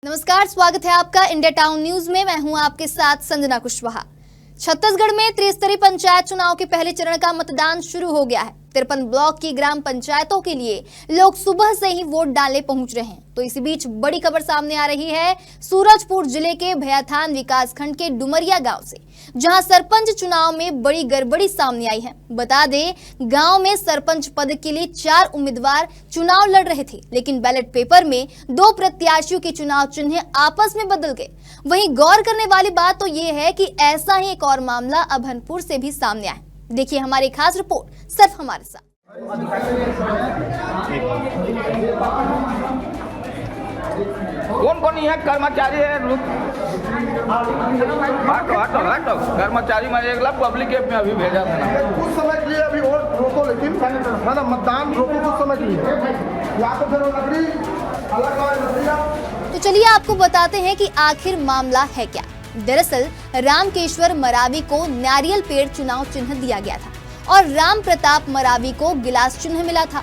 नमस्कार, स्वागत है आपका इंडिया टाउन न्यूज में। मैं हूं आपके साथ संजना कुशवाहा। छत्तीसगढ़ में त्रिस्तरीय पंचायत चुनाव के पहले चरण का मतदान शुरू हो गया है। 53 ब्लॉक की ग्राम पंचायतों के लिए लोग सुबह से ही वोट डालने पहुंच रहे हैं। तो इसी बीच बड़ी खबर सामने आ रही है सूरजपुर जिले के भैयाथान विकासखंड के डुमरिया गांव से, जहां सरपंच चुनाव में बड़ी गड़बड़ी सामने आई है। बता दें, गांव में सरपंच पद के लिए 4 उम्मीदवार चुनाव लड़ रहे थे, लेकिन बैलेट पेपर में 2 प्रत्याशियों के चुनाव चिन्ह आपस में बदल गए। वहीं गौर करने वाली बात तो ये है कि ऐसा ही एक और मामला अभनपुर से भी सामने आया। देखिए हमारी खास रिपोर्ट सिर्फ हमारे साथ। कौन कौन यहाँ कर्मचारी है? हटो कर्मचारी मैं एक लाख पब्लिक ऐप में अभी भेजा था ना। कुछ समय के लिए अभी और रोको, लेकिन मतदान रोको कुछ समय के लिए, या तो फिर वो लकड़ी अलग। तो चलिए आपको बताते हैं कि आखिर मामला है क्या। दरअसल रामकेश्वर मरावी को नारियल पेड़ चुनाव चिन्ह दिया गया था और राम प्रताप मरावी को गिलास चिन्ह मिला था।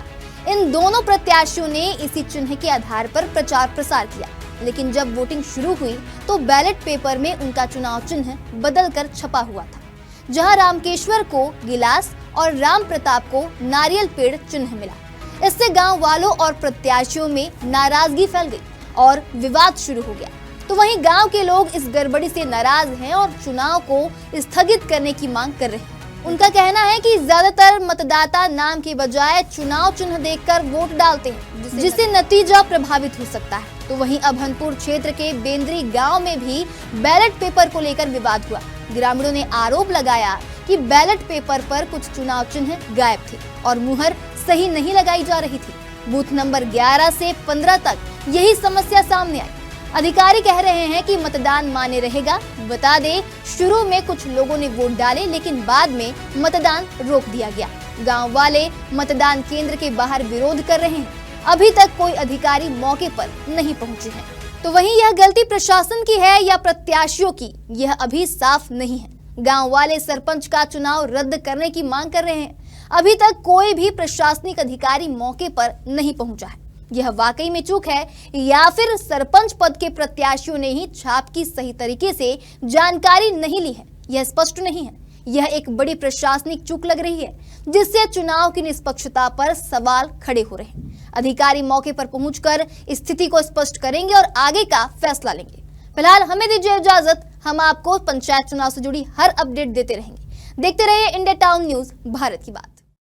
इन दोनों प्रत्याशियों ने इसी चिन्ह के आधार पर प्रचार प्रसार किया, लेकिन जब वोटिंग शुरू हुई तो बैलेट पेपर में उनका चुनाव चिन्ह बदलकर छपा हुआ था, जहां रामकेश्वर को गिलास और राम प्रताप को नारियल पेड़ चिन्ह मिला। इससे गांव वालों और प्रत्याशियों में नाराजगी फैल गई और विवाद शुरू हो गया। तो वहीं गांव के लोग इस गड़बड़ी से नाराज हैं और चुनाव को स्थगित करने की मांग कर रहे हैं। उनका कहना है कि ज्यादातर मतदाता नाम के बजाय चुनाव चिन्ह देखकर वोट डालते हैं, जिससे नतीजा प्रभावित हो सकता है। तो वहीं अभनपुर क्षेत्र के बेंद्री गांव में भी बैलेट पेपर को लेकर विवाद हुआ। ग्रामीणों ने आरोप लगाया कि बैलेट पेपर पर कुछ चुनाव चिन्ह गायब थे और मुहर सही नहीं लगाई जा रही थी। बूथ नंबर 11 से 15 तक यही समस्या सामने आई। अधिकारी कह रहे हैं कि मतदान मान्य रहेगा। बता दें, शुरू में कुछ लोगों ने वोट डाले, लेकिन बाद में मतदान रोक दिया गया। गांव वाले मतदान केंद्र के बाहर विरोध कर रहे हैं। अभी तक कोई अधिकारी मौके पर नहीं पहुंचे हैं। तो वहीं यह गलती प्रशासन की है या प्रत्याशियों की, यह अभी साफ नहीं है। गाँव वाले सरपंच का चुनाव रद्द करने की मांग कर रहे हैं। अभी तक कोई भी प्रशासनिक अधिकारी मौके पर नहीं पहुंचा है। यह वाकई में चूक है या फिर सरपंच पद के प्रत्याशियों ने ही छाप की सही तरीके से जानकारी नहीं ली है, यह स्पष्ट नहीं है। यह एक बड़ी प्रशासनिक चूक लग रही है, जिससे चुनाव की निष्पक्षता पर सवाल खड़े हो रहे हैं। अधिकारी मौके पर पहुंचकर स्थिति को स्पष्ट करेंगे और आगे का फैसला लेंगे। फिलहाल हमें दीजिए इजाजत। हम आपको पंचायत चुनाव से जुड़ी हर अपडेट देते रहेंगे। देखते रहिए इंडिया टाउन न्यूज, भारत की बात।